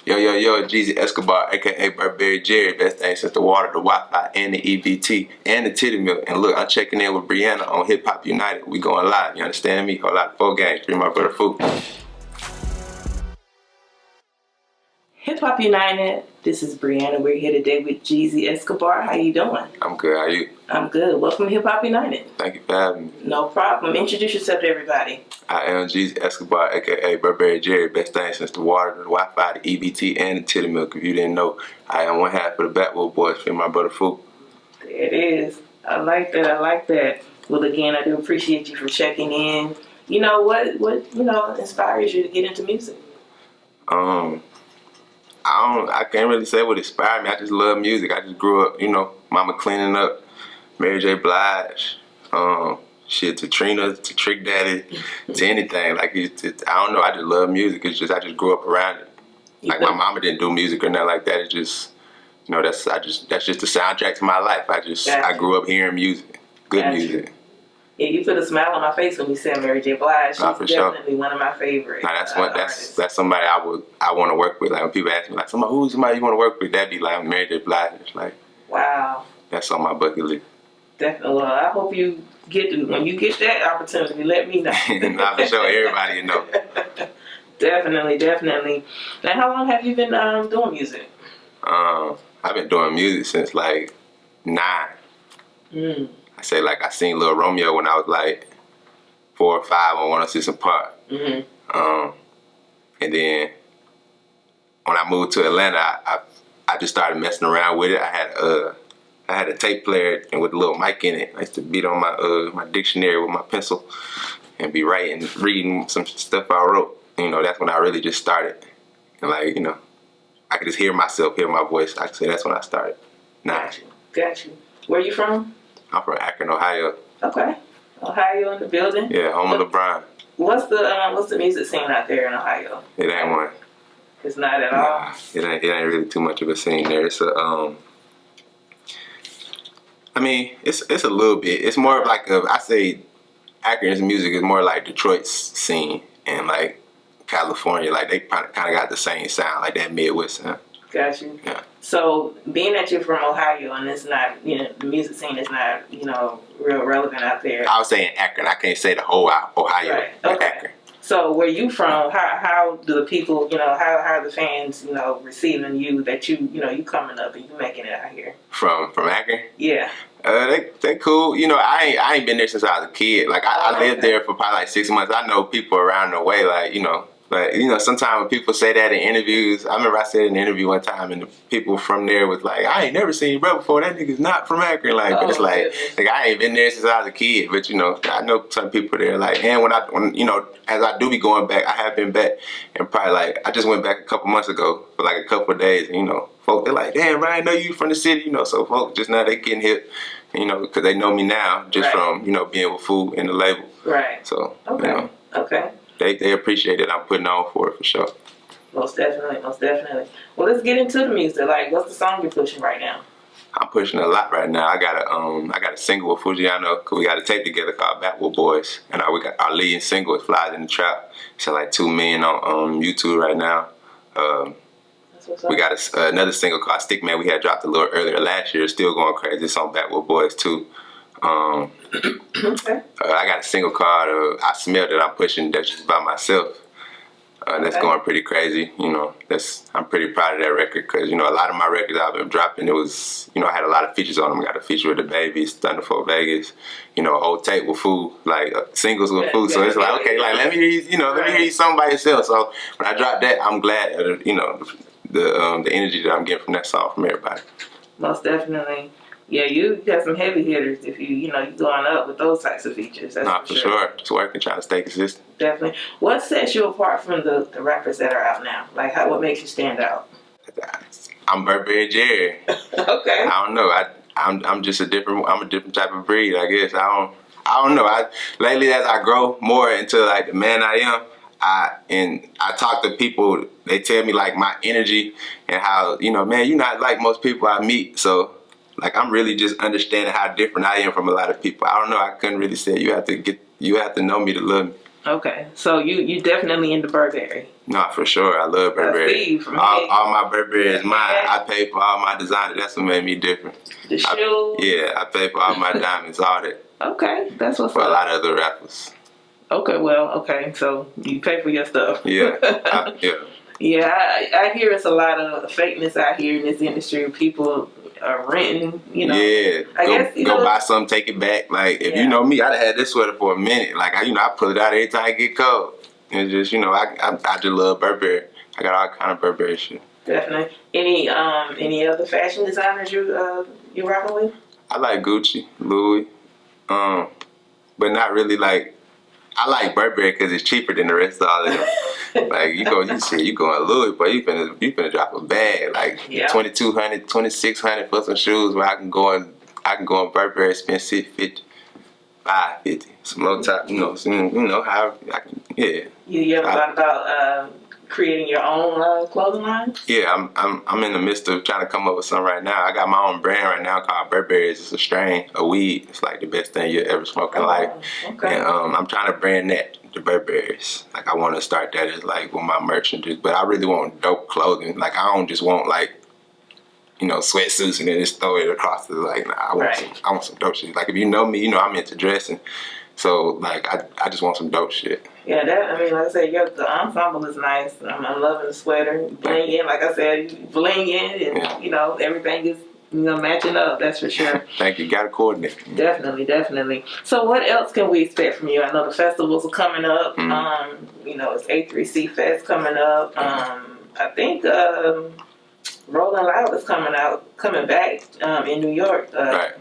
Yo, Geezy Escobar, aka Burberry Jerry, best thing since the water, the Wi-Fi, and the EBT, and the titty milk. And look, I'm checking in with Brianna on Hip Hop United. We going live, you understand me? Whole lot of 4 games, free my brother food. Hip Hop United, this is Brianna. We're here today with Geezy Escobar. How you doing? I'm good, how you? I'm good. Welcome to Hip Hop United. Thank you for having me. No problem. Introduce yourself to everybody. I am Geezy Escobar, aka Burberry Jerry, best thing since the water, the Wi-Fi, the EBT, and the titty milk. If you didn't know, I am one half of the Backwood Boys, free my brother food. There it is. I like that. Well, again, I do appreciate you for checking in. You know, what inspires you to get into music? I can't really say what inspired me. I just love music. I just grew up, mama cleaning up, Mary J. Blige, to Trina, to Trick Daddy, to anything. Like, I don't know. I just love music. I just grew up around it. Like, my mama didn't do music or nothing like that. It's just, that's just the soundtrack to my life. I grew up hearing music, good music. Yeah, you put a smile on my face when you said Mary J. Blige. She's definitely one of my favorites. That's somebody I want to work with. Like, when people ask me, like, who's somebody you want to work with? That'd be like Mary J. Blige. It's like, wow, that's on my bucket list. Definitely. Well, I hope you when you get that opportunity, let me know. Nah, for sure, everybody know. Definitely. Now, how long have you been doing music? I've been doing music since like 9. I say, like, I seen Lil Romeo when I was like 4 or 5 on 106 & Park. And then when I moved to Atlanta, I just started messing around with it. I had a tape player and with a little mic in it. I used to beat on my dictionary with my pencil and be reading some stuff I wrote. That's when I really just started. And like, I could just hear myself, hear my voice. I could say that's when I started. Got you. Where are you from? I'm from Akron, Ohio. Okay. Ohio in the building? Yeah, home of LeBron. What's the music scene out there in Ohio? It ain't one. It's not at all? It ain't really too much of a scene there. It's it's a little bit. It's more of like I say Akron's music is more like Detroit's scene and like California. Like, they kind of got the same sound, like that Midwest sound. Got you. Yeah. So, being that you're from Ohio and it's not, the music scene is not, real relevant out there. I was saying Akron. I can't say the whole Ohio. Right. Okay. Akron. So, where you from? How do the people, how are the fans, receiving you that you coming up and you making it out here? From Akron? Yeah. They cool. I ain't been there since I was a kid. Like, I lived there for probably like 6 months. I know people around the way, like, But, sometimes when people say that in interviews, I remember I said in an interview one time and the people from there was like, I ain't never seen your brother before. That nigga's not from Akron. Like, but it's like I ain't been there since I was a kid. But, I know some people there. Like, and when as I do be going back, I have been back. And probably like, I just went back a couple months ago for like a couple of days. And, folk, they're like, damn, Ryan, I know you from the city. So folk just now they getting hip, because they know me now just from, being with Food and the label. Right. So, Okay. They appreciate it. I'm putting on for it for sure. Most definitely. Well, let's get into the music. Like, what's the song you're pushing right now? I'm pushing a lot right now. I got a single with Fujiano. We got a tape together called Backwood Boys, and we got our leading single is Flies in the Trap. It's at like 2 million on YouTube right now. We got another single called Stick Man. We had dropped a little earlier last year. It's still going crazy. It's on Backwood Boys too. Okay. I got a single called I Smell that I'm pushing that's just by myself. That's going pretty crazy. I'm pretty proud of that record because, a lot of my records I've been dropping, it was, I had a lot of features on them. I got a feature with the Babies, Thunder for Vegas, a whole tape with Food, like singles with Food. So it's like, okay, like let me hear you, let me hear you song by yourself. So when I dropped that, I'm glad, the energy that I'm getting from that song from everybody. Most definitely. Yeah, you got some heavy hitters if you going up with those types of features. That's for sure. Just working, trying to stay consistent. Definitely. What sets you apart from the rappers that are out now? Like, what makes you stand out? I'm Burberry Jerry. Okay. I don't know. I'm just I'm a different type of breed, I guess. I don't know. Lately, as I grow more into like the man I am, I talk to people. They tell me like my energy and how man, you're not like most people I meet. So. Like, I'm really just understanding how different I am from a lot of people. I don't know. I couldn't really say you have to know me to love me. Okay, so you definitely into Burberry. No, for sure. I love Burberry. See, from All my Burberry is mine. I pay for all my designer. That's what made me different. The shoes. I pay for all my diamonds, all that. Okay, that's what's for up. a lot of other rappers. Okay, well, okay, so you pay for your stuff. Yeah, yeah. Yeah, I hear it's a lot of fakeness out here in this industry. People are renting, Yeah, I guess, go buy something, take it back. Like, if you know me, I'd have had this sweater for a minute. Like, I pull it out every time I get cold. And just, I just love Burberry. I got all kind of Burberry shit. Definitely. Any other fashion designers you rocking with? I like Gucci, Louis, but not really like. I like Burberry because it's cheaper than the rest of all of them. Like you going Louis, but you finna drop a bag like $2,200, $2,600 for some shoes. Where I can go on Burberry, spend $650, $550, some low top. How I can. Yeah. You ever thought about creating your own clothing line? Yeah, I'm in the midst of trying to come up with something right now. I got my own brand right now called Burberry. It's a strain, a weed. It's like the best thing you ever smoke in life. Okay. And I'm trying to brand that the Burberries. Like I want to start that as like with my merch and just, but I really want dope clothing. Like I don't just want like sweatsuits and then just throw it across the like. Nah, I want some dope shit. Like if you know me, you know I'm into dressing. So like I just want some dope shit. Yeah, like I said, the ensemble is nice. I'm loving the sweater. Bling in, like I said, you bling in, and everything is matching up. That's for sure. Thank you. Got to coordinate. Definitely. So, what else can we expect from you? I know the festivals are coming up. Mm-hmm. It's A3C Fest coming up. I think Rolling Loud is coming back in New York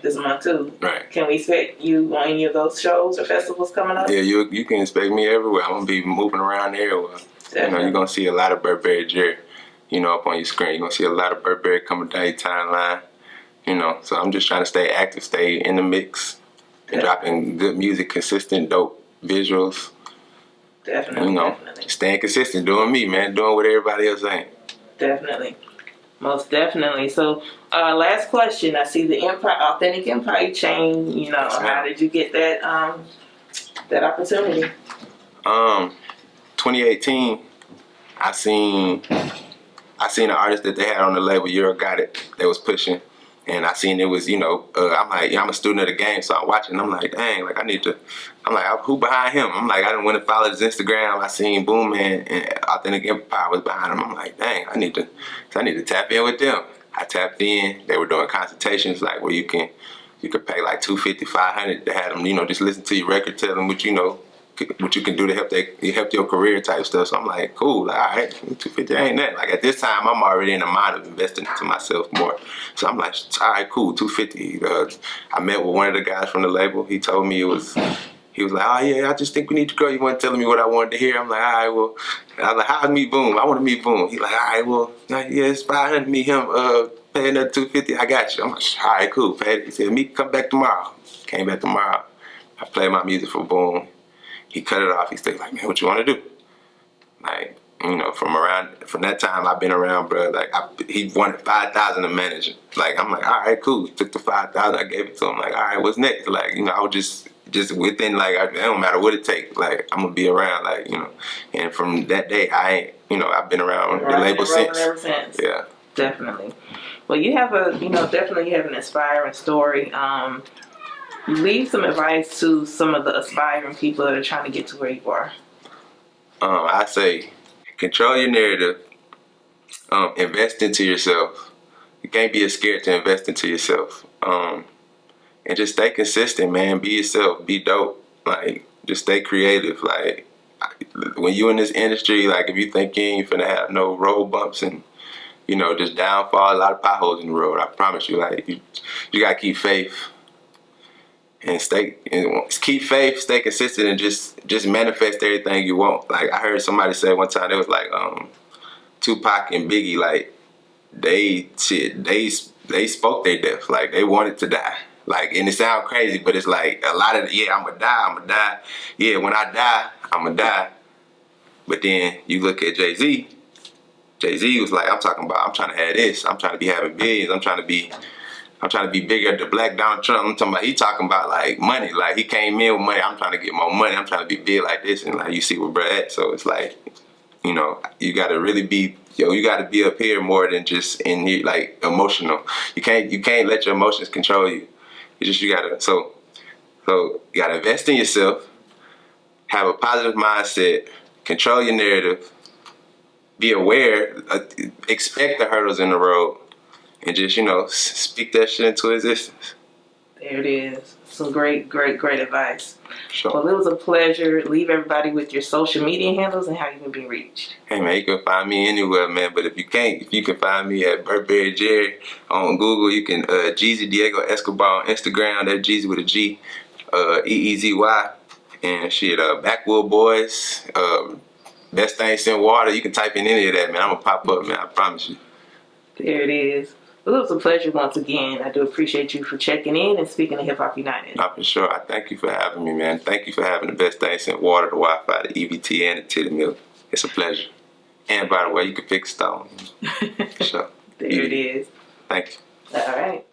this month too. Right. Can we expect you on any of those shows or festivals coming up? Yeah, you can expect me everywhere. I'm gonna be moving around everywhere. Definitely. You're gonna see a lot of Burberry gear, up on your screen. You're gonna see a lot of Burberry coming down your timeline. So I'm just trying to stay active, stay in the mix, and dropping good music, consistent, dope visuals. Definitely. Staying consistent, doing me, man, doing what everybody else ain't. Definitely. Most definitely. So, last question. I see the Authentic Empire chain. How did you get that opportunity? 2018, I seen an artist that they had on the label, Euro Got It, they was pushing. And I seen it was, I'm like, I'm a student of the game, so I'm watching. I'm like, dang, like I'm like, who behind him? I'm like, I didn't want to follow his Instagram. I seen Boom Man and Authentic Empire was behind him. I'm like, dang, I need to tap in with them. I tapped in. They were doing consultations like where you could pay like $250, $500 to have them, just listen to your record, tell them what you can do to help your career type stuff. So I'm like, cool, like, all right, $250 ain't that. Like at this time, I'm already in the mind of investing into myself more. So I'm like, all right, cool, $250. I met with one of the guys from the label. He told me he was like, oh yeah, I just think we need to grow. You weren't telling me what I wanted to hear. I'm like, all right, well, I was like, how's Meet Boom? I want to meet Boom. He's like, all right, well, yeah, it's $500 to meet him. Pay another $250. I got you. I'm like, all right, cool. He said, come back tomorrow. Came back tomorrow. I played my music for Boom. He cut it off. He stayed like, man, what you want to do? Like, from that time I've been around, bro. Like, he wanted $5,000 to manage it. Like, I'm like, all right, cool. He took the $5,000. I gave it to him. Like, all right, what's next? Like, I was just within. Like, it don't matter what it takes. Like, I'm gonna be around. Like, And from that day, I've been around the label since. Ever since. Yeah. Definitely. Well, you have definitely have an inspiring story. Leave some advice to some of the aspiring people that are trying to get to where you are. I say, control your narrative. Invest into yourself. You can't be scared to invest into yourself. And just stay consistent, man. Be yourself. Be dope. Like, just stay creative. Like, when you in this industry, like, if you think you ain't finna have no road bumps and, just downfall, a lot of potholes in the road, I promise you, like, you gotta keep faith. And keep faith, stay consistent, and just manifest everything you want. Like I heard somebody say one time, it was like Tupac and Biggie, like they spoke their death, like they wanted to die. Like, and it sounds crazy, but it's like a lot of I'ma die. Yeah, when I die, I'ma die. But then you look at Jay-Z was like, I'm trying to have this. I'm trying to be having billions. I'm trying to be I'm trying to be bigger. The Black Donald Trump, I'm talking about, he talking about like money. Like he came in with money. I'm trying to get more money. I'm trying to be big like this. And like you see where bruh at. So it's like, you know, you got to really be, you got to be up here more than just in here, like emotional. You can't let your emotions control you. You got to, so you got to invest in yourself, have a positive mindset, control your narrative, be aware, expect the hurdles in the road, and just, speak that shit into existence. There it is. Some great advice. Sure. Well, it was a pleasure. Leave everybody with your social media handles and how you can be reached. Hey man, you can find me anywhere, man. But if you can find me at Burberry Jerry on Google. You can Geezy Diego Escobar on Instagram. That's Geezy with a G, EEZY, and shit. Backwood Boys. Best thing in water. You can type in any of that, man. I'm gonna pop up, man. I promise you. There it is. Well, it was a pleasure once again. I do appreciate you for checking in and speaking to Hip Hop United. Not for sure. I thank you for having me, man. Thank you for having the best things in water, the Wi-Fi, the EBT, and the titty milk. It's a pleasure. And by the way, you can pick a stone. Sure. There it is. Thank you. All right.